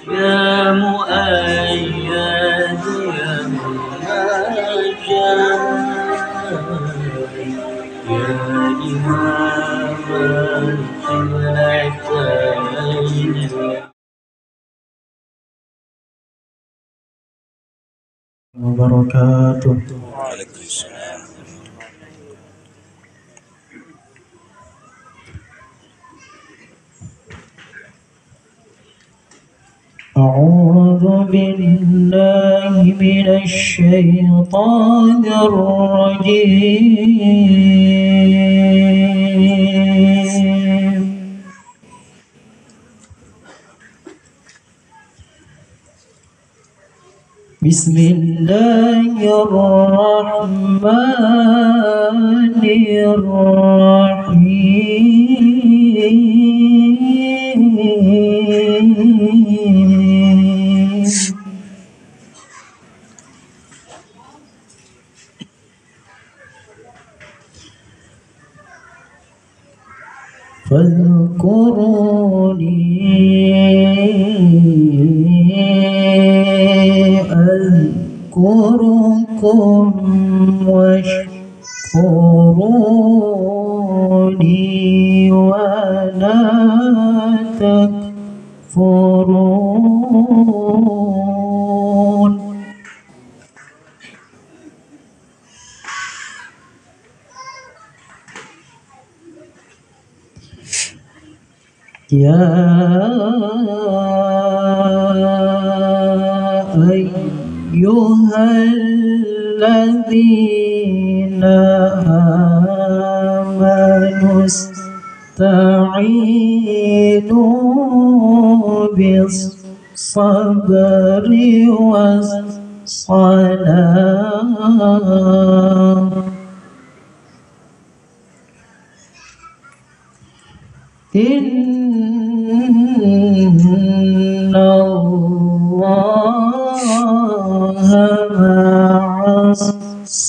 يا مؤيد يا مناجى يا إمام القبلتين وبركاته. وعليكم السلام. أعوذ بالله من الشيطان الرجيم. بسم الله الرحمن الرحيم. فاذكروني أذكركم واشكروني ولا تكفرون. يا أيها الذين آمنوا استعينوا بالصبر والصلاة إن الله مع الصابرين.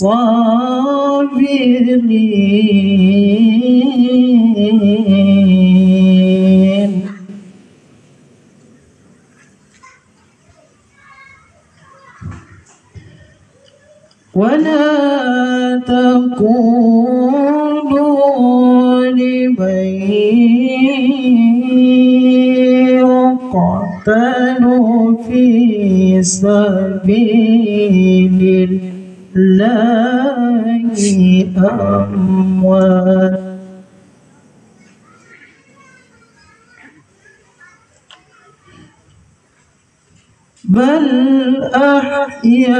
ولا تكونوا لمن يقتل في سبيل الله أموات بل أحياء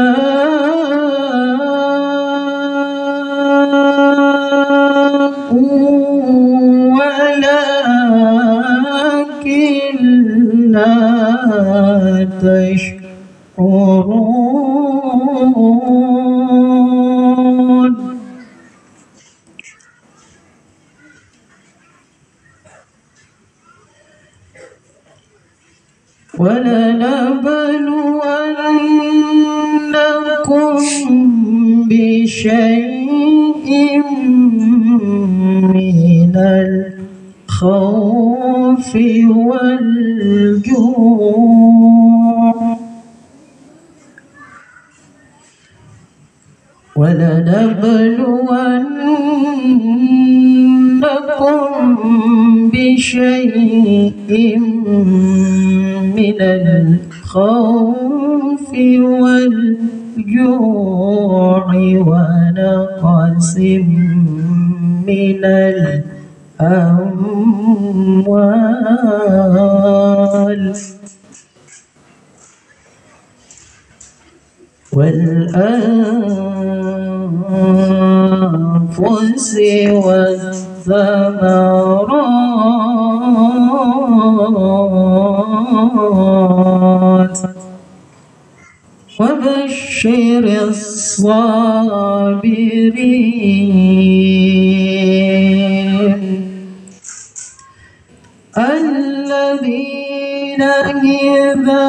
ولكن لا تشعرون. ولنبلونكم بشيء من الخوف والجوع ولنبلونكم بشيء من الخوف والجوع ونقص من الأموال والأنفس والثمرات وبشر الصابرين الذين إذا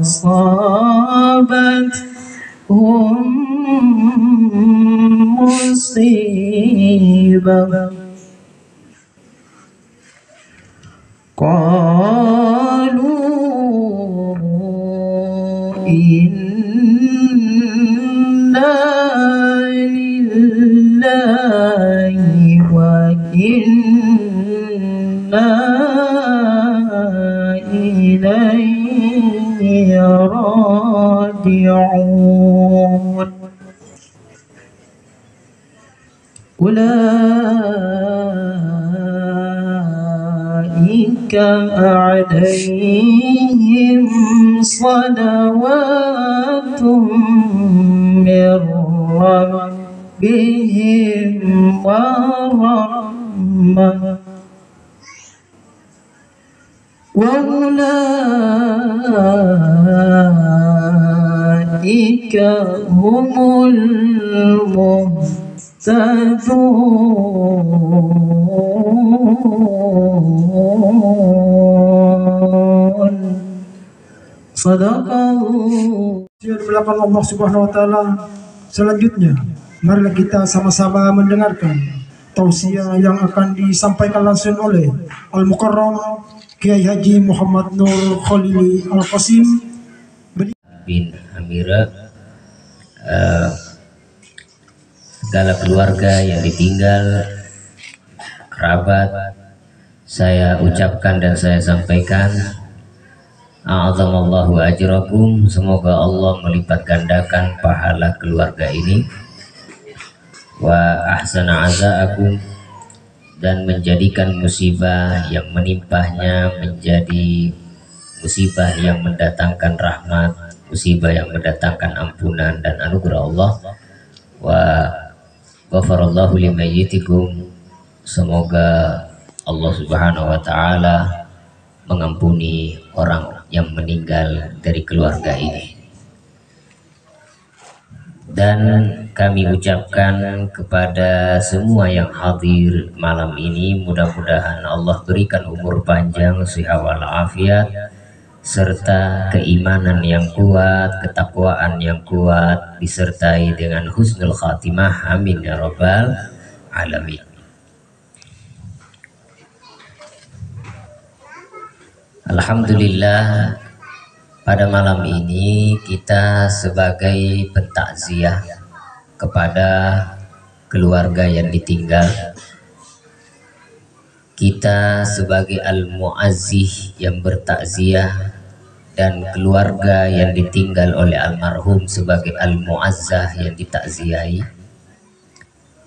أصابتهم مصيبة قالوا إنا لله وإنا إليه راجعون أولئك عليهم صلوات من ربهم ورحمة وأولئك هم المهتدون Sadaqallah. Melakukan Allah Subhanahu wa taala. Selanjutnya, marilah kita sama-sama mendengarkan tausiah yang akan disampaikan langsung oleh Al-Mukarram Kiai Haji Muhammad Nur Khalili Al-Qasim bin Amira. Segala keluarga yang ditinggal, kerabat, saya ucapkan dan saya sampaikan a'adzamallahu ajrakum, semoga Allah melipat gandakan pahala keluarga ini, wa ahsana azaakum, dan menjadikan musibah yang menimpahnya menjadi musibah yang mendatangkan rahmat, musibah yang mendatangkan ampunan dan anugerah Allah. Wa ghafarallahu limayyitikum, semoga Allah Subhanahu wa taala mengampuni orang yang meninggal dari keluarga ini. Dan kami ucapkan kepada semua yang hadir malam ini, mudah-mudahan Allah berikan umur panjang, sehat walafiat, serta keimanan yang kuat, ketakwaan yang kuat, disertai dengan husnul khatimah. Amin ya rabbal alamin. Alhamdulillah, pada malam ini kita sebagai pentakziah kepada keluarga yang ditinggal, kita sebagai al-muazzih yang bertakziah, dan keluarga yang ditinggal oleh almarhum sebagai al-muazzah yang ditakziahi.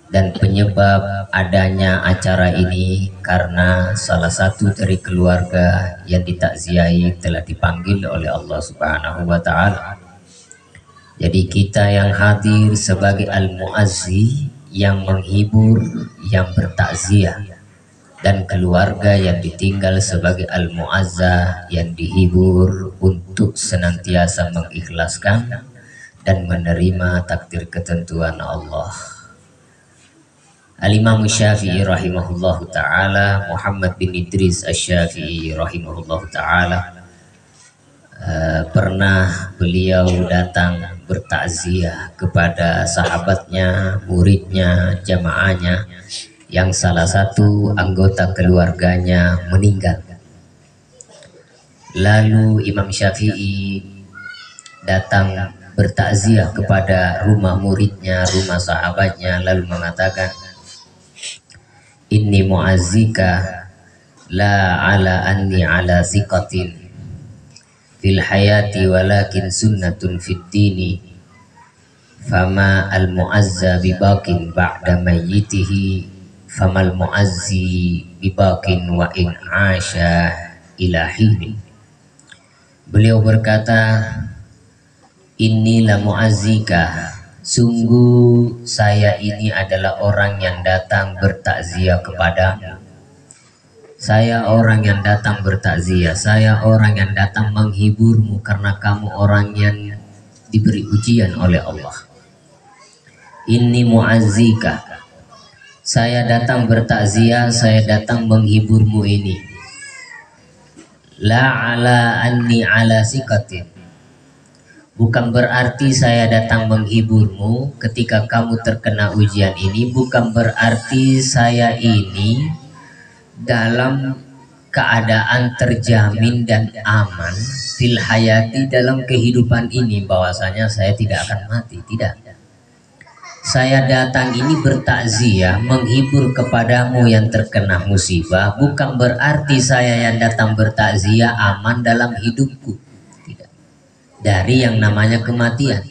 Dan penyebab adanya acara ini karena salah satu dari keluarga yang ditakziahi telah dipanggil oleh Allah Subhanahu wa taala. Jadi kita yang hadir sebagai al-muazzih yang menghibur, yang bertakziah, dan keluarga yang ditinggal sebagai al-muazzah yang dihibur untuk senantiasa mengikhlaskan dan menerima takdir ketentuan Allah. Al-Imam Syafi'i rahimahullahu ta'ala, Muhammad bin Idris Asy-Syafi'i rahimahullahu ta'ala, pernah beliau datang bertakziah kepada sahabatnya, muridnya, jamaahnya, yang salah satu anggota keluarganya meninggal. Lalu Imam Syafi'i datang bertakziah kepada rumah muridnya, rumah sahabatnya, lalu mengatakan, inni mu'azzika la ala anni ala siqatin fil hayati walakin sunnatun fid dini fama al mu'azza bibaqin ba'da mayyitihi famal mu'azzi bibaqin wa in asya ila hini. Beliau berkata, inilah mu'azzika, sungguh saya ini adalah orang yang datang bertakziah kepadamu Saya orang yang datang bertakziah, saya orang yang datang menghiburmu karena kamu orang yang diberi ujian oleh Allah. Inni mu'azzika, saya datang bertakziah, saya datang menghiburmu ini. La ala anni ala sikatin, bukan berarti saya datang menghiburmu ketika kamu terkena ujian ini, bukan berarti saya ini dalam keadaan terjamin dan aman fil hayati, dalam kehidupan ini bahwasanya saya tidak akan mati. Tidak, saya datang ini bertakziah, menghibur kepadamu yang terkena musibah, bukan berarti saya yang datang bertakziah aman dalam hidupku, tidak, dari yang namanya kematian.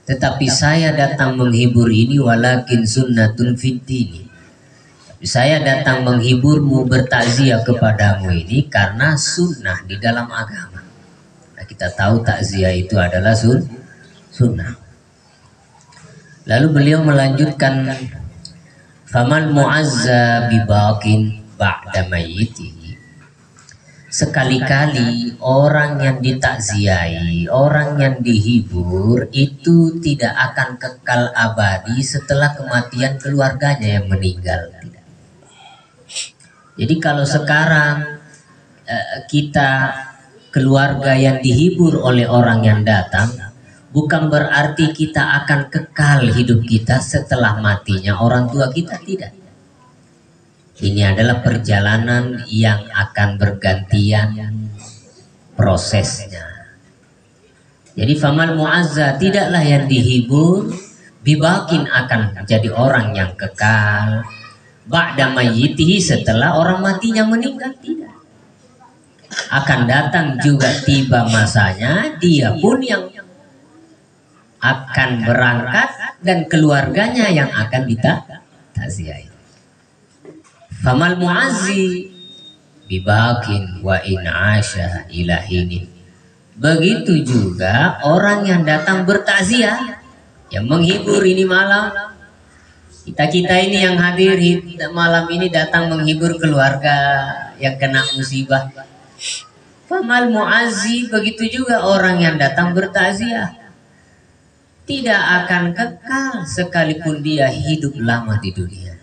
Tetapi saya datang menghibur ini walakin sunnatun fid dini, saya datang menghiburmu, bertakziah kepadamu ini karena sunnah di dalam agama. Nah, kita tahu takziah itu adalah sunnah. Lalu beliau melanjutkan, faman mu'azza bibaqin ba'da mayyitihi, sekali-kali orang yang ditakziahi, orang yang dihibur itu tidak akan kekal abadi setelah kematian keluarganya yang meninggal. Jadi kalau sekarang kita keluarga yang dihibur oleh orang yang datang, bukan berarti kita akan kekal hidup kita setelah matinya orang tua kita, tidak. Ini adalah perjalanan yang akan bergantian prosesnya. Jadi famal mu'azza, tidaklah yang dihibur bibakin akan menjadi orang yang kekal ba'da mayyitihi, setelah orang matinya meninggal, tidak. Akan datang juga tiba masanya dia pun yang akan berangkat dan keluarganya yang akan ditakziahi. Famal mu'azzi bibakin wa in asha ilahinin, begitu juga orang yang datang bertakziah, yang menghibur ini malam. Kita ini yang hadir malam ini datang menghibur keluarga yang kena musibah. Famal mu'azzi, begitu juga orang yang datang bertakziah, tidak akan kekal sekalipun dia hidup lama di dunia.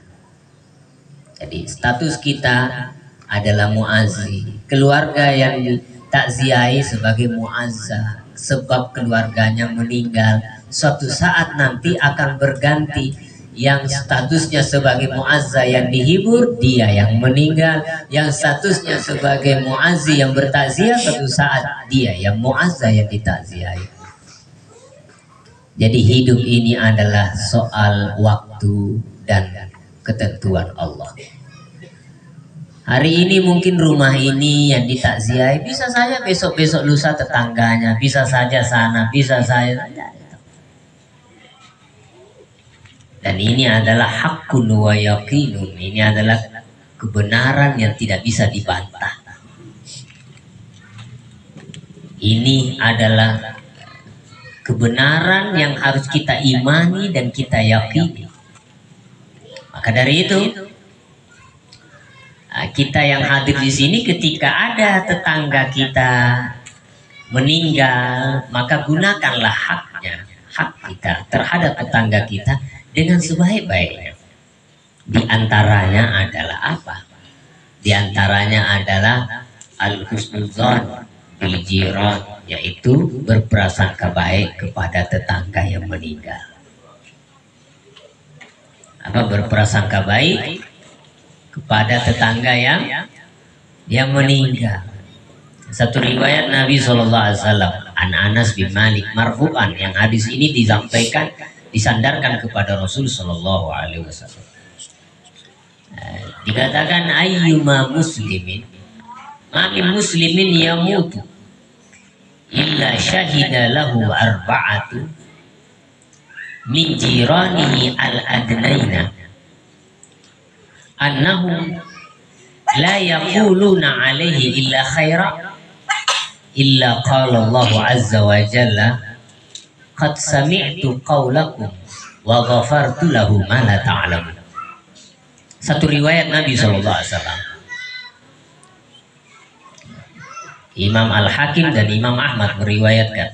Jadi status kita adalah mu'azzi, keluarga yang ditakziahi sebagai mu'azza, sebab keluarganya meninggal. Suatu saat nanti akan berganti, yang statusnya sebagai mu'azza yang dihibur, dia yang meninggal. Yang statusnya sebagai mu'azzi yang bertakziah, suatu saat dia yang mu'azza yang ditakziahi. Jadi hidup ini adalah soal waktu dan ketentuan Allah. Hari ini mungkin rumah ini yang ditakziahi, bisa saja besok-besok lusa tetangganya, bisa saja sana, bisa saja. Dan ini adalah haqqun wa yaqinun, ini adalah kebenaran yang tidak bisa dibantah. Ini adalah kebenaran yang harus kita imani dan kita yakini. Maka dari itu, kita yang hadir di sini, ketika ada tetangga kita meninggal, maka gunakanlah hak kita terhadap tetangga kita dengan sebaik-baiknya. Di antaranya adalah apa? Di antaranya adalah al-husnuzan bil jiran, yaitu berprasangka baik kepada tetangga yang meninggal. Apa berprasangka baik kepada tetangga yang meninggal? Satu riwayat Nabi SAW, an Anas bin Malik marfu'an, yang hadis ini disampaikan, disandarkan kepada Rasul Shallallahu Alaihi Wasallam. Dikatakan ayyuma muslimin, mamin muslimin yamutu illa syahida lahu arba'atu min jiranihi al-adnaina annahum la yaquluna alaihi illa khaira illa qala Allah azza wa jalla qad sami'tu qawlakum wa ghafartu lahu ma la ta'lamun. Satu riwayat Nabi SAW, Imam Al-Hakim dan Imam Ahmad meriwayatkan,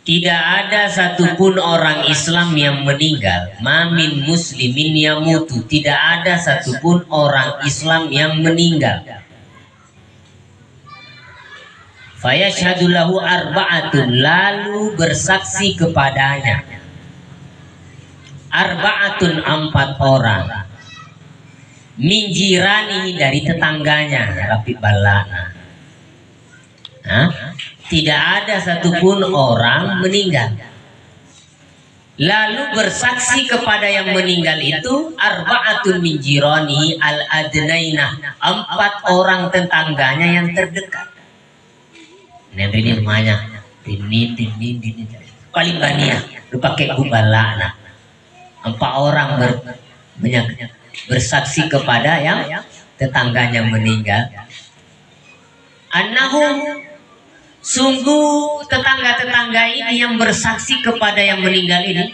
tidak ada satupun orang Islam yang meninggal, mamin muslimin yamutu, tidak ada satupun orang Islam yang meninggal, fayashhadu lahu arba'atun, lalu bersaksi kepadanya arba'atun, 4 orang, min jirani, dari tetangganya, Rafiq Balana. Tidak ada satupun orang meninggal, lalu bersaksi kepada yang meninggal itu arba'atun min jirani al-adnainah, 4 orang tetangganya yang terdekat. Ini rumahnya ini paling banyak pakai Balana. 4 orang bersaksi kepada yang tetangganya meninggal. Annahum, sungguh tetangga-tetangga ini yang bersaksi kepada yang meninggal ini,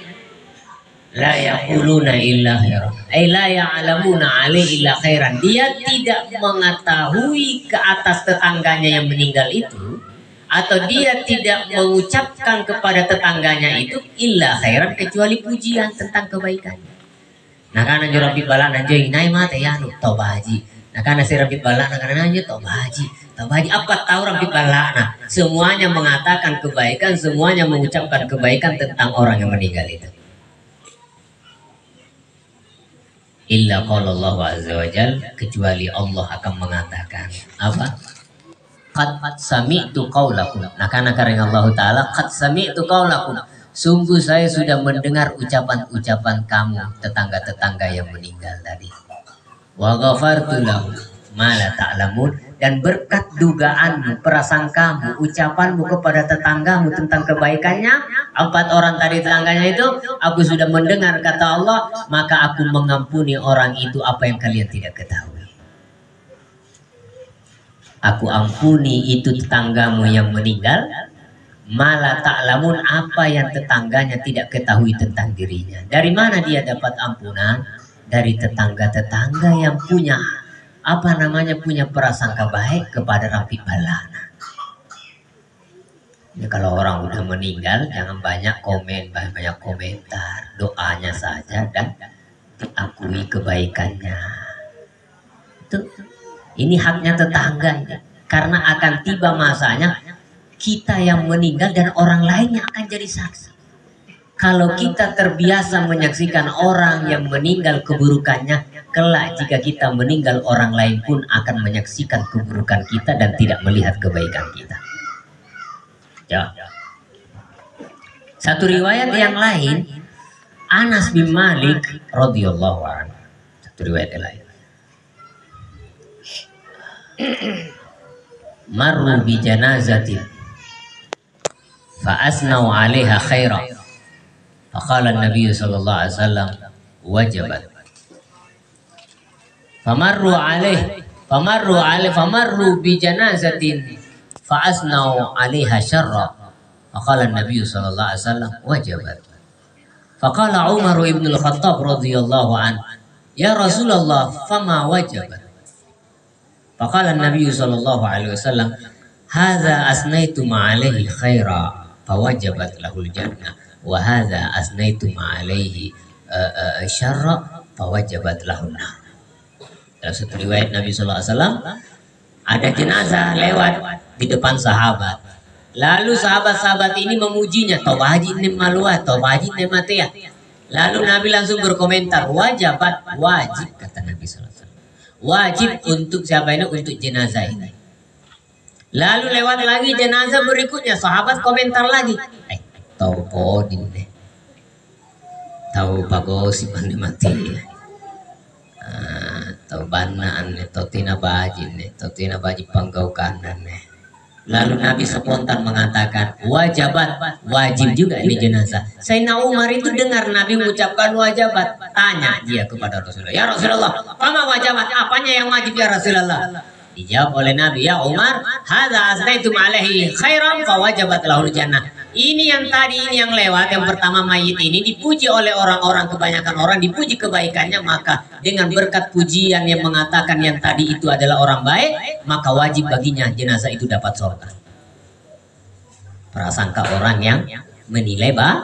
la yaquluna illa khairan, ay la ya'lamuna alaihi illa khairan, dia tidak mengetahui ke atas tetangganya yang meninggal itu, atau dia tidak mengucapkan kepada tetangganya itu illa khairan, kecuali pujian tentang kebaikannya. Nah karena Rafiq Balana joy nai mata ya nu tobaji. Nah karena si Rafiq Balana karena nanya tobaji apa tahu Rafiq Balana, semuanya mengatakan kebaikan, semuanya mengucapkan kebaikan tentang orang yang meninggal itu. Illa qala Allah azza wa jalla, kecuali Allah akan mengatakan apa? Qad sami'tu qaulakum. Nah karena Allah Ta'ala qad sami'tu qaulakum, sungguh saya sudah mendengar ucapan-ucapan kamu tetangga-tetangga yang meninggal tadi. Wa ghafartu lahu ma la ta'lamun, dan berkat dugaanmu, prasangkamu, ucapanmu kepada tetanggamu tentang kebaikannya, 4 orang tadi tetangganya itu, aku sudah mendengar kata Allah, maka aku mengampuni orang itu apa yang kalian tidak ketahui. Aku ampuni itu tetanggamu yang meninggal, malah ta'lamun, apa yang tetangganya tidak ketahui tentang dirinya. Dari mana dia dapat ampunan? Dari tetangga-tetangga yang punya punya prasangka baik kepada Rafiq Balana. Ya, kalau orang udah meninggal jangan banyak komen, banyak komentar, doanya saja dan diakui kebaikannya. Ini haknya tetangga ini. Karena akan tiba masanya kita yang meninggal dan orang lain yang akan jadi saksi. Kalau kita terbiasa menyaksikan orang yang meninggal keburukannya, kelak jika kita meninggal orang lain pun akan menyaksikan keburukan kita dan tidak melihat kebaikan kita. Ya. Satu riwayat yang lain, Anas bin Malik radhiyallahu anhu. Satu riwayat yang lain. Marru bi janazatin fa asnau 'alaiha khaira. Faqala an-nabiy sallallahu alaihi wasallam wajabat. Famarru bi janazatin fa asnau 'alaiha syarra. Faqala an-nabiy sallallahu alaihi wasallam wajabat. Faqala Umar ibn al-Khattab radhiyallahu anhu, ya Rasulullah, fama wajabat? Faqala an-nabiy sallallahu alaihi wasallam, hadza asnaitum 'alaihi khaira fawajabat lahul jannah, wa hadza asnaitum 'alaihi syarra fawajabat lahun nar. Dalam satu riwayat Nabi sallallahu alaihi wasallam, ada jenazah lewat di depan sahabat. Lalu sahabat-sahabat ini memujinya, tawajid ni malwa, tawajid ni matia. Lalu Nabi langsung berkomentar, wajabat, wajib, kata Nabi sallallahu alaihi wasallam. Wajib untuk siapa ini? Untuk jenazah ini. Lalu lewat lagi jenazah berikutnya, sahabat komentar lagi, tahu podin deh, tahu bagosi mandi mati, tahu banaan nih, tahu tina baji panggau kanan nih. Lalu Nabi spontan mengatakan wajabat, wajib juga ini jenazah. Sayyidina Umar itu dengar Nabi mengucapkan wajabat, tanya dia kepada Rasulullah, ya Rasulullah, apa wajabat, apanya yang wajib ya Rasulullah? Dijawab oleh Nabi, ya Umar, hadza asnaitum alaihi khairan fa wajabat lahul jannah. Ini yang tadi, ini yang lewat, yang pertama mayit ini dipuji oleh orang-orang, kebanyakan orang dipuji kebaikannya, maka dengan berkat pujian yang mengatakan yang tadi itu adalah orang baik, maka wajib baginya jenazah itu dapat surga. Prasangka orang yang menilai baik.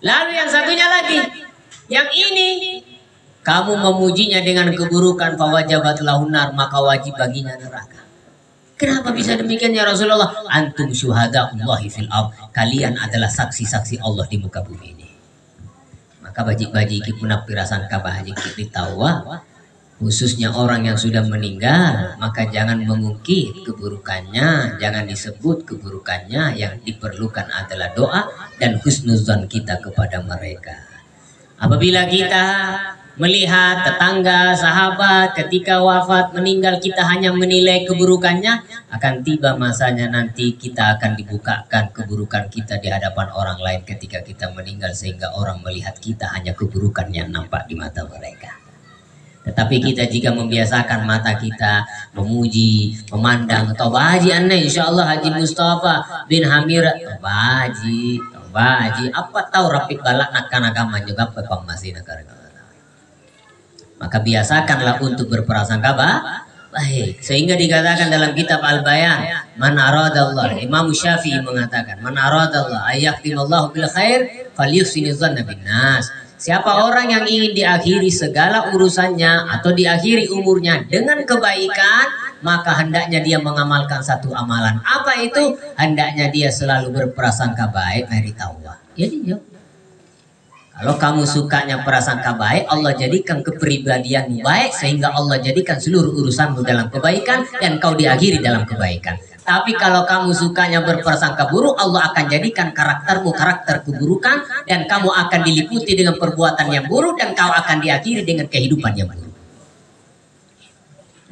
Lalu yang satunya lagi, yang ini kamu memujinya dengan keburukan, fawajabat lahunar, maka wajib baginya neraka. Kenapa bisa demikian ya Rasulullah? Antum syuhada'ullahi fil ardh. Kalian adalah saksi-saksi Allah di muka bumi ini. Maka baji-baji punap pirasan kabahaji kita tahu, khususnya orang yang sudah meninggal, maka jangan mengungkit keburukannya, jangan disebut keburukannya. Yang diperlukan adalah doa dan husnuzan kita kepada mereka. Apabila kita melihat tetangga, sahabat ketika wafat meninggal, kita hanya menilai keburukannya, akan tiba masanya nanti kita akan dibukakan keburukan kita di hadapan orang lain ketika kita meninggal, sehingga orang melihat kita hanya keburukan yang nampak di mata mereka. Tetapi kita jika membiasakan mata kita memuji, memandang, Tobaji aneh, insya Allah Haji Mustafa bin Hamira, Tobaji, apa tahu rapid balak nakkan-nakkan juga pepam masih negara. Maka biasakanlah untuk berprasangka baik. Sehingga dikatakan dalam kitab Al-Bayan, man aradallah, Imam Syafi'i mengatakan, man aradallah ayyaktimallahu bil khair falyuhsinu dzanna bin nas. Siapa orang yang ingin diakhiri segala urusannya atau diakhiri umurnya dengan kebaikan, maka hendaknya dia mengamalkan satu amalan. Apa itu? Hendaknya dia selalu berprasangka baik, mari taubat. Jadi kalau kamu sukanya prasangka baik, Allah jadikan kepribadianmu baik, sehingga Allah jadikan seluruh urusanmu dalam kebaikan dan kau diakhiri dalam kebaikan. Tapi kalau kamu sukanya berprasangka buruk, Allah akan jadikan karaktermu karakter keburukan, dan kamu akan diliputi dengan perbuatan yang buruk, dan kau akan diakhiri dengan kehidupan yang buruk.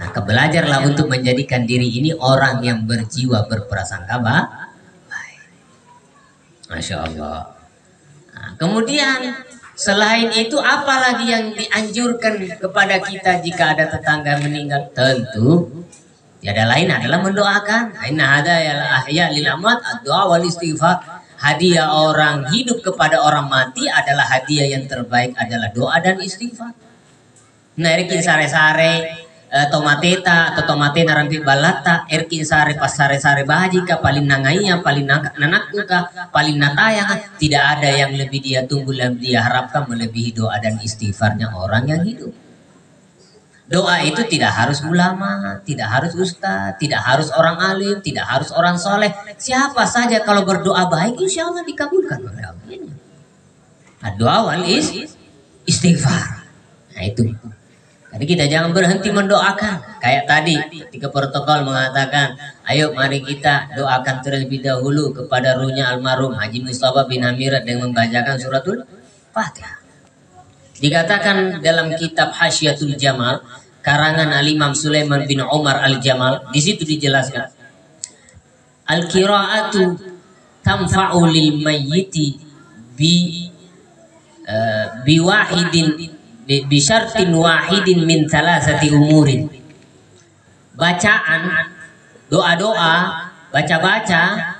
Nah, belajarlah untuk menjadikan diri ini orang yang berjiwa berprasangka baik. Masya Allah. Nah, kemudian selain itu apalagi yang dianjurkan kepada kita jika ada tetangga meninggal? Tentu tiada lain adalah mendoakan. Inna hadayal ahya lil amwat ad-du'a wal istighfar. Hadiah orang hidup kepada orang mati adalah hadiah yang terbaik, adalah doa dan istighfar. Nah, erkin sare-sare tomateta atau tomate narampi balata, erkin sare pas sare-sare bahaji ka paling nangainya, paling nanak ka, paling natayang. Tidak ada yang lebih dia tunggu dan dia harapkan melebihi doa dan istighfarnya orang yang hidup. Doa itu tidak harus ulama, tidak harus ustaz, tidak harus orang alim, tidak harus orang soleh. Siapa saja kalau berdoa baik, insya Allah dikabulkan oleh Allah. Doa wal istighfar. Nah itu. Jadi kita jangan berhenti mendoakan. Kayak tadi ketika protokol mengatakan, ayo mari kita doakan terlebih dahulu kepada ruhnya almarhum Haji Mustafa bin Hamira dengan membacakan suratul Fatihah. Dikatakan dalam kitab Hasyiatul Jamal karangan Al-Imam Sulaiman bin Umar Al-Jamal, di situ dijelaskan al-qira'atu tanfa'u lil mayyiti bi wahidin bisyartin wahidin min thalathati umurin. Bacaan, doa-doa, baca-baca,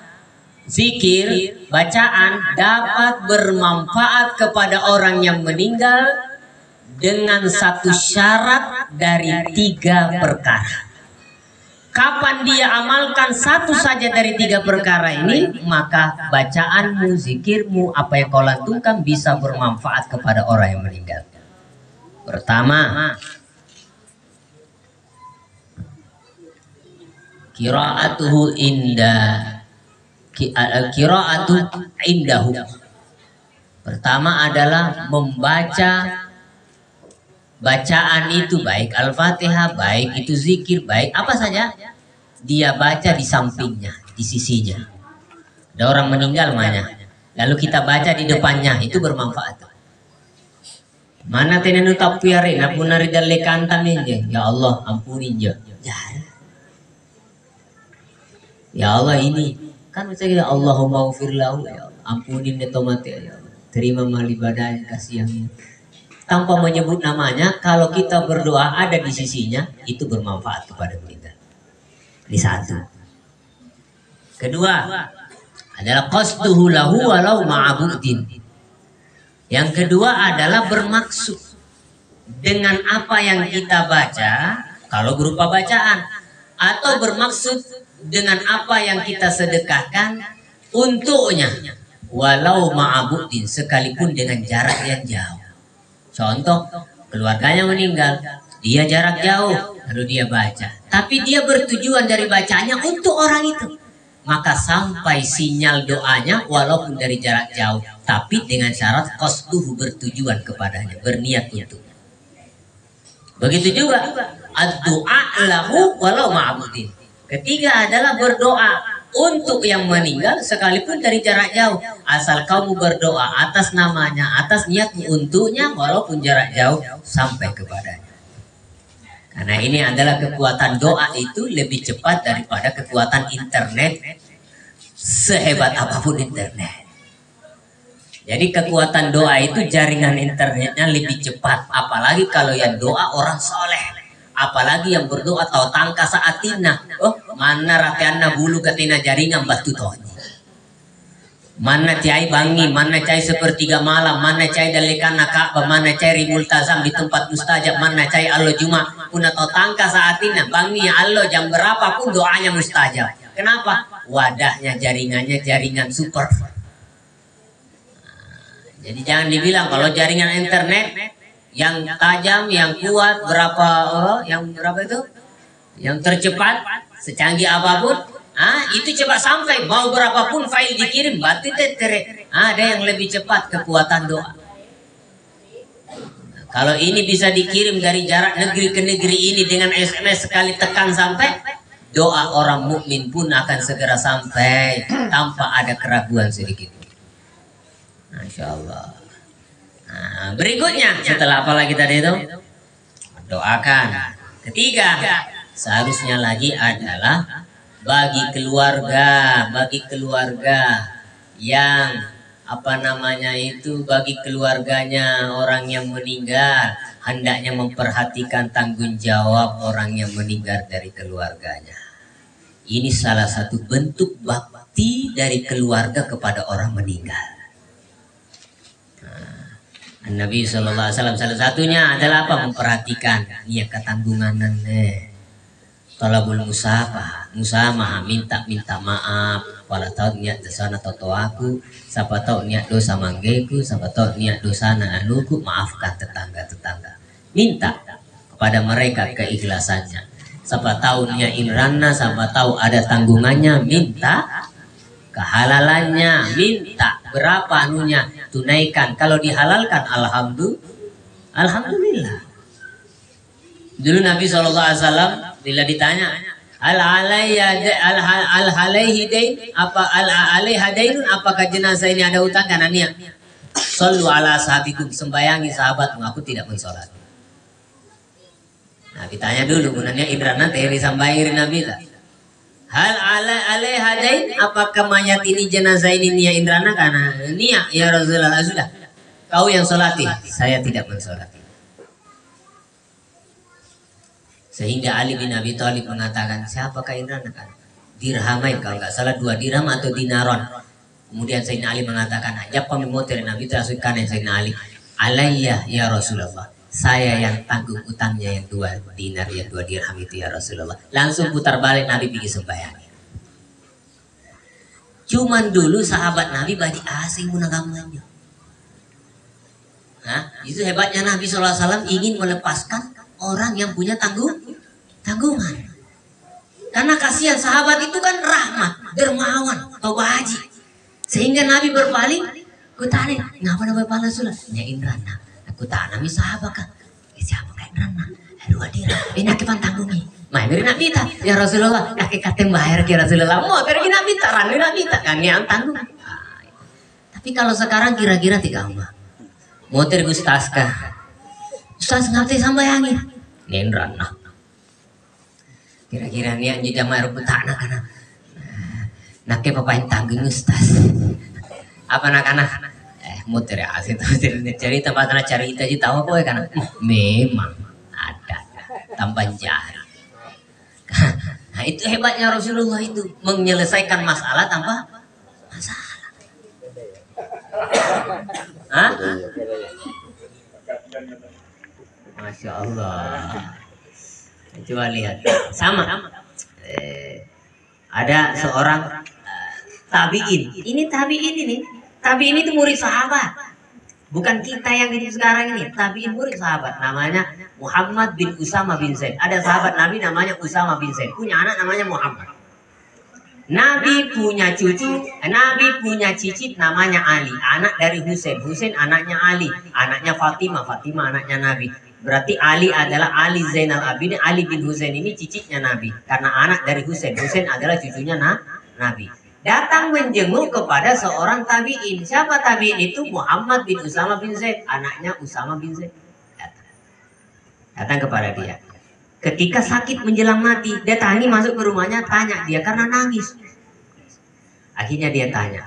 zikir, bacaan dapat bermanfaat kepada orang yang meninggal dengan satu syarat dari 3 perkara. Kapan dia amalkan satu saja dari 3 perkara ini, maka bacaanmu, zikirmu, apa yang kau lantunkan bisa bermanfaat kepada orang yang meninggal. Pertama, qira'atuhu indahu. Pertama adalah membaca bacaan itu, baik Al-Fatihah, baik itu zikir, baik apa saja, dia baca di sampingnya, di sisinya. Ada orang meninggal banyak, lalu kita baca di depannya, itu bermanfaat. Mana tenenu tapiare napunari dalle kantamin je. Ya Allah ampuni je. Ya Allah ini kan misalnya Allahumma ufir lahu, ya Allah ampunin dia tomate, ya Allah terima mal ibadahnya, kasihnya. Tanpa menyebut namanya, kalau kita berdoa ada di sisinya, itu bermanfaat kepada kita. Di satu. Kedua, adalah qasduhu lahu walau ma'abudin. Yang kedua adalah bermaksud dengan apa yang kita baca, kalau berupa bacaan, atau bermaksud dengan apa yang kita sedekahkan untuknya, walau ma'abudin, sekalipun dengan jarak yang jauh. Contoh, keluarganya meninggal, dia jarak jauh, lalu dia baca, tapi dia bertujuan dari bacanya untuk orang itu, maka sampai sinyal doanya walaupun dari jarak jauh, tapi dengan syarat qasduhu, bertujuan kepadanya, berniat untuk. Begitu juga ad-du'a lahu walau ma'budin. Ketiga adalah berdoa untuk yang meninggal sekalipun dari jarak jauh, asal kamu berdoa atas namanya, atas niatmu untuknya, walaupun jarak jauh sampai kepadanya. Karena ini adalah kekuatan doa itu lebih cepat daripada kekuatan internet, sehebat apapun internet. Jadi kekuatan doa itu jaringan internetnya lebih cepat, apalagi kalau yang doa orang soleh, apalagi yang berdoa tahu tangka saatina. Oh, mana rakyatna bulu katina jaringan batu toni. Mana cai bangi, mana cai sepertiga malam, mana cai dalekan Ka'bah, mana cai multazam di tempat mustajab, mana cai allo Juma, puna tahu tangka saatina bangi allo jam berapa pun doanya mustajab. Kenapa? Wadahnya, jaringannya jaringan super. Jadi jangan dibilang kalau jaringan internet yang tajam, yang kuat, yang berapa itu? Yang tercepat, secanggih apapun, itu cepat sampai, mau berapapun file dikirim, batu tetere. Ada yang lebih cepat kekuatan doa. Kalau ini bisa dikirim dari jarak negeri ke negeri ini dengan SMS sekali tekan sampai, doa orang mukmin pun akan segera sampai tanpa ada keraguan sedikit. Masya Allah. Nah, berikutnya setelah apa lagi tadi itu? Doakan. Ketiga, seharusnya lagi adalah bagi keluarga yang bagi keluarganya orang yang meninggal, hendaknya memperhatikan tanggung jawab orang yang meninggal dari keluarganya. Ini salah satu bentuk bakti dari keluarga kepada orang meninggal. Nabi Sallallahu Alaihi Wasallam salah satunya adalah apa? Memperhatikan niat ketanggungan talabul musamaha, minta maaf, wala tahu niat dosana toto aku, siapa tahu niat dosa manggeku, siapa tahu niat dosa anuku, maafkan tetangga, minta kepada mereka keikhlasannya. Siapa tahu niat inrana, siapa tahu ada tanggungannya, minta kehalalannya, minta berapa anunya, tunaikan. Kalau dihalalkan, alhamdulillah. Dulu Nabi SAW bila ditanya, apakah jenazah ini ada utang? Karena niat, sallu ala sahabikum, sembayangi sahabatmu, aku tidak mensolat. Nah, ditanya dulu, gunanya idrana teh disambairi Nabi tak? Hal alai hadain, apakah mayat ini jenazah ini niat indrana? Karena niat ya Rasulullah, sudah kau yang solati, saya tidak mensolati. Sehingga Ali bin Abi Thalib mengatakan, siapakah indrana? Kan dirhamain, kalau nggak salah 2 dirham atau dinaron. Kemudian Sayyidina Ali mengatakan, hanya pemimotir Nabi terasukan yang Sayyidina Ali, alayya ya Rasulullah, saya yang tanggung utangnya yang 2 dinar, yang 2 dirham itu ya Rasulullah. Langsung putar balik Nabi bikin sembahyang. Cuman dulu sahabat Nabi badi asing munagamannya. Itu hebatnya Nabi SAW ingin melepaskan orang yang punya tanggungan. Karena kasihan sahabat itu kan rahmat, dermawan, tawaji. Sehingga Nabi berpaling, kutanya, ngapa Nabi berpaling Rasulullah? Ya indrana. Aku tanami sahabat kan, siapa kayak drama? 2 dirham, ini akibat tanggungi. Main dari Nabi tak, ya Rasulullah, kakek katem bayar ke Rasulullah. Mau dari Nabi tak, rani Nabi tak, kan yang tanggung. Tapi kalau sekarang kira-kira 3 rumah, mau tergustas kah? Ustaz ngerti sambayangi, nendran. Kira-kira ni anjir jamaah ruputan karena, naknya papa yang tanggung Ustaz. Apa nak-anak? Muter ya, cerita pasal cerita aja tahu apa kan? Memang ada tambah jari. Nah, itu hebatnya Rasulullah itu menyelesaikan masalah tanpa masalah. Hah? Masya Allah. Coba lihat, sama. Ada seorang tabiin. Ini tabiin ini. Tabiin itu murid sahabat. Bukan kita yang hidup sekarang ini. Tabiin murid sahabat. Namanya Muhammad bin Usama bin Zaid. Ada sahabat Nabi namanya Usama bin Zaid. Punya anak namanya Muhammad. Nabi punya cucu, Nabi punya cicit namanya Ali, anak dari Husain, Husain anaknya Ali, anaknya Fatimah, Fatimah anaknya Nabi. Berarti Ali adalah Ali Zainal Abidin, Ali bin Husain ini cicitnya Nabi, karena anak dari Husain, Husain adalah cucunya Nabi. Datang menjenguk kepada seorang tabiin. Siapa tabiin itu? Muhammad bin Usama bin Zaid, anaknya Usama bin Zaid. Datang kepada dia. Ketika sakit menjelang mati, datangi masuk ke rumahnya, tanya dia karena nangis. Akhirnya dia tanya,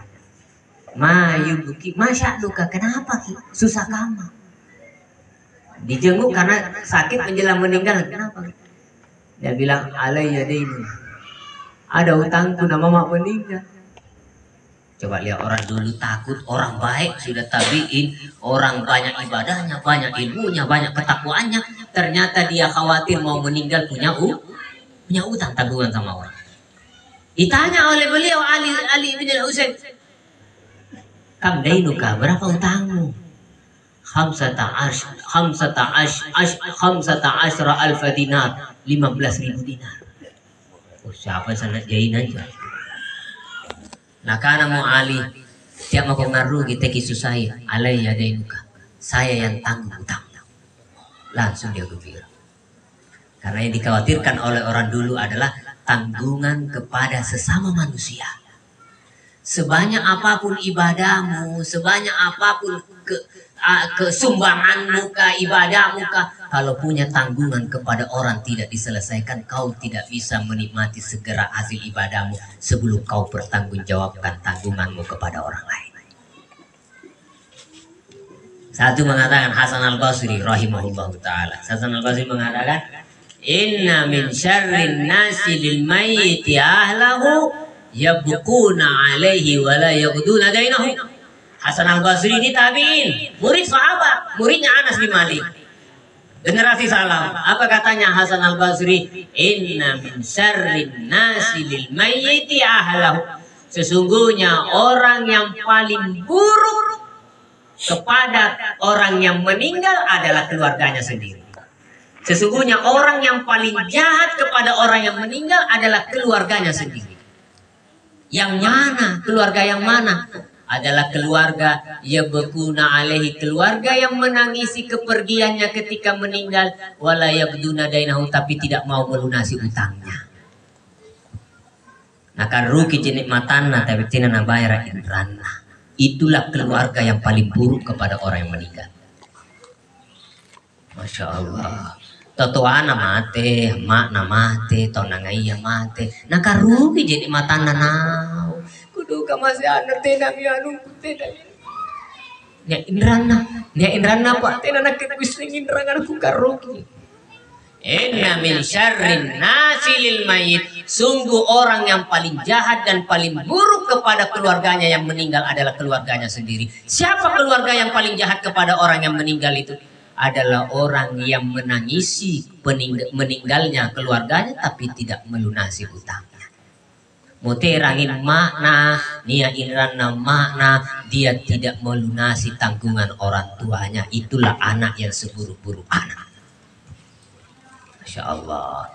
Mayubuki, Masya Luka, kenapa Ki? Susah kamu? Dijenguk karena sakit menjelang meninggal, kenapa? Dia bilang, alayya dainu, ada utangku nama mak meninggal. Coba lihat orang dulu takut, orang baik, sudah tabiin, orang banyak ibadahnya, banyak ilmunya, banyak ketakwaannya. Ternyata dia khawatir mau meninggal punya utang tanggungan sama orang. Ditanya oleh beliau Ali bin Al-Husain, kam dainuka, berapa utangmu? Khamsata asyra alfa dinar, 15.000 dinar. Oh, siapa sangat jain aja. Nah karena mau Ali tiap mau pengaruh kita kisu saya alayya dainuka, saya yang tanggung utang. Langsung dia gembira. Karena yang dikhawatirkan oleh orang dulu adalah tanggungan kepada sesama manusia. Sebanyak apapun ibadahmu, sebanyak apapun kesumbanganmu, ibadahmu, kalau punya tanggungan kepada orang tidak diselesaikan, kau tidak bisa menikmati segera hasil ibadahmu sebelum kau bertanggungjawabkan tanggunganmu kepada orang lain. Satu mengatakan Hasan Al-Basri rahimahullahu ta'ala. Hasan Al-Basri mengatakan, inna min syarrin nasi lil mayyiti ahlahu yabquna alaihi wa la yaqduna dainahu. Hasan Al-Basri ini tabi'in, murid sahabat, muridnya Anas bin Malik. Generasi salam. Apa katanya Hasan Al-Basri? Inna min syarrin nasi lil mayyiti ahlahu. Sesungguhnya orang yang paling buruk kepada orang yang meninggal adalah keluarganya sendiri. Sesungguhnya orang yang paling jahat kepada orang yang meninggal adalah keluarganya sendiri. Yang mana? Keluarga yang mana? Adalah keluarga yabquna alaihi, keluarga yang menangisi kepergiannya ketika meninggal, wala yabduna dainahu, tapi tidak mau melunasi utangnya. Nah kan rugi jenikmatanna tapi tidak bayar inranna. Itulah keluarga yang paling buruk kepada orang yang meninggal. Masya Allah. Totoana mate, makna mate, tonangaiya mate. Nah kan rugi jenikmatanna nau. Kudu masih anak tena mianu tena. Nya indrana pak tena nak kusing indrangan ku karugi. Inna min syarrin nasi lil mayyit. Sungguh orang yang paling jahat dan paling buruk kepada keluarganya yang meninggal adalah keluarganya sendiri. Siapa keluarga yang paling jahat kepada orang yang meninggal itu? Adalah orang yang menangisi meninggalnya keluarganya tapi tidak melunasi utangnya. Muterangin makna, nia inranna makna, dia tidak melunasi tanggungan orang tuanya. Itulah anak yang seburuk-buruk anak. Masya Allah.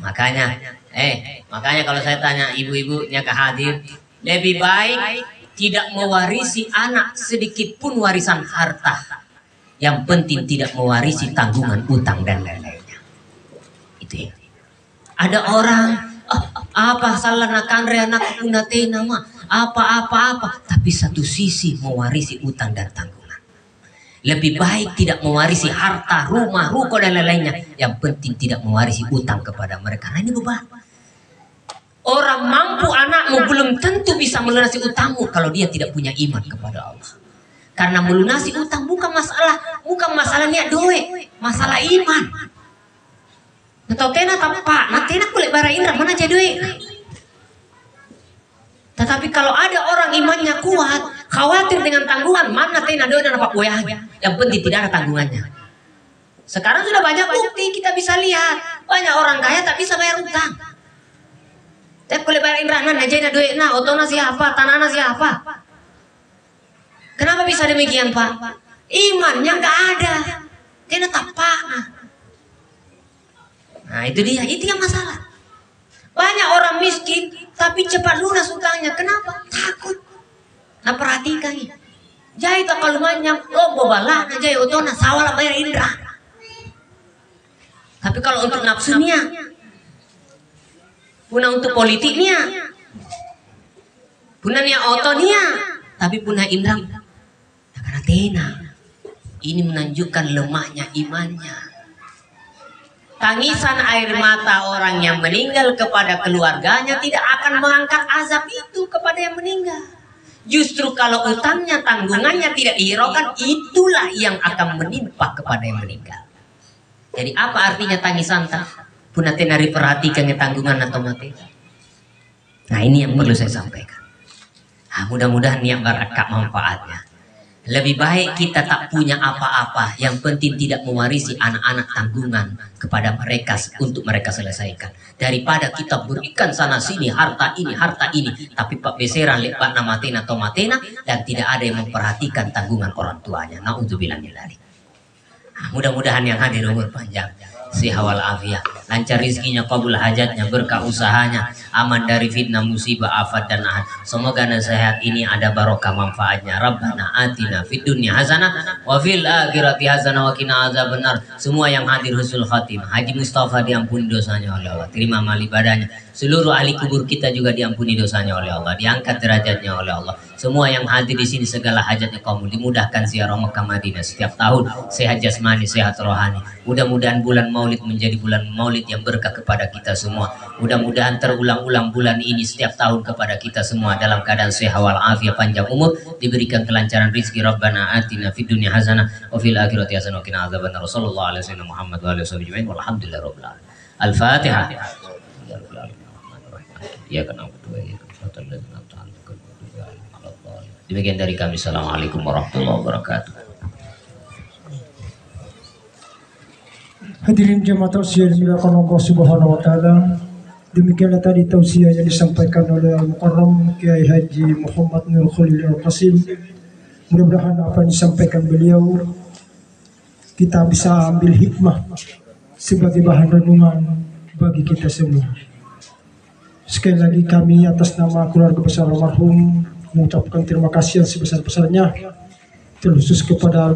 Makanya kalau saya tanya ibu-ibunya ke hadir, lebih baik tidak mewarisi anak sedikit pun warisan harta. Yang penting tidak mewarisi tanggungan utang dan lain-lainnya. Itu ya. Ada orang apa salah nakandre anak punate nama apa, tapi satu sisi mewarisi utang dan tanggungan. Lebih baik tidak mewarisi harta, rumah, ruko dan lain-lainnya. Yang penting tidak mewarisi utang kepada mereka. Nah ini beban. Orang mampu anakmu belum tentu bisa melunasi utangmu kalau dia tidak punya iman kepada Allah. Karena melunasi utang bukan masalah niat doe, masalah iman. Atau tena tampak, nah tena kulit bara indra mana jadi doe. Tetapi kalau ada orang imannya kuat, Khawatir dengan tanggungan, mana tena dona apa kuahnya. Yang penting tidak ada tanggungannya. Sekarang sudah banyak bukti kita bisa lihat. Banyak orang kaya tak bisa bayar utang. Tapi kalau bayar indranan aja na duit na, otona siapa, tanahnya siapa. Kenapa bisa demikian Pak? Imannya nggak ada. Dia tapak. Nah itu dia, itu yang masalah. Banyak orang miskin tapi cepat lunas utangnya. Kenapa? Takut. Nah perhatikan ya. Jai tak kalau banyak lobo balak na jai otona sawala bayar indra. Tapi kalau untuk nafsunya, punah untuk politiknya, punah niat otonia, tapi punah indra. Nah, karena tena ini menunjukkan lemahnya imannya. Tangisan air mata orang yang meninggal kepada keluarganya tidak akan mengangkat azab itu kepada yang meninggal. Justru kalau utangnya, tanggungannya tidak dihiraukan, itulah yang akan menimpa kepada yang meninggal. Jadi apa artinya tangisan tak? Punah tenari perhatikan tanggungan atau mati. Nah ini yang perlu saya sampaikan. Nah, mudah-mudahan niat barakat manfaatnya. Lebih baik kita tak punya apa-apa, yang penting tidak mewarisi anak-anak tanggungan kepada mereka untuk mereka selesaikan. Daripada kita berikan sana sini harta ini, tapi Pak beseran lebat nama tena atau matena dan tidak ada yang memperhatikan tanggungan orang tuanya. Na'udzubillah min dzalik. Mudah-mudahan yang hadir umur panjang, sehat walafiat, lancar rizkinya, kabul hajatnya, berkah usahanya, aman dari fitnah, musibah, afat dan ahad. Semoga nasihat ini ada barokah manfaatnya. Rabbana atina fid dunya hasanah wa fil akhirati hasanah wa qina azabannar. Semua yang hadir husnul khatimah. Haji Mustafa diampuni dosanya oleh Allah, terima amal ibadahnya. Seluruh ahli kubur kita juga diampuni dosanya oleh Allah, diangkat derajatnya oleh Allah. Semua yang hadir di sini segala hajatnya kaum dimudahkan ziarah Makkah Madinah setiap tahun, sehat jasmani, sehat rohani. Mudah-mudahan bulan Maulid menjadi bulan Maulid yang berkah kepada kita semua. Mudah-mudahan terulang-ulang bulan ini setiap tahun kepada kita semua dalam keadaan sehat walafiat, panjang umur, diberikan kelancaran rezeki. Rabbana atina fid dunya hasanah wa fil akhirati hasanah wa qina adzabannar. Sallallahu alaihi wasallam Muhammad wa alihi wasallam walhamdulillahirabbil alamin. Al-Fatihah. Ya kan demikian dari kami. Assalamualaikum warahmatullahi wabarakatuh. Hadirin jemaah tausiah yang dimuliakan Allah Subhanahu wa taala. Demikianlah tadi tausiah yang disampaikan oleh Al-Mukarram Kiai Haji Muhammad Nur Khalil Al-Qasim. Mudah-mudahan apa yang disampaikan beliau kita bisa ambil hikmah sebagai bahan renungan bagi kita semua. Sekali lagi kami atas nama keluarga besar almarhum mengucapkan terima kasih yang sebesar-besarnya terkhusus kepada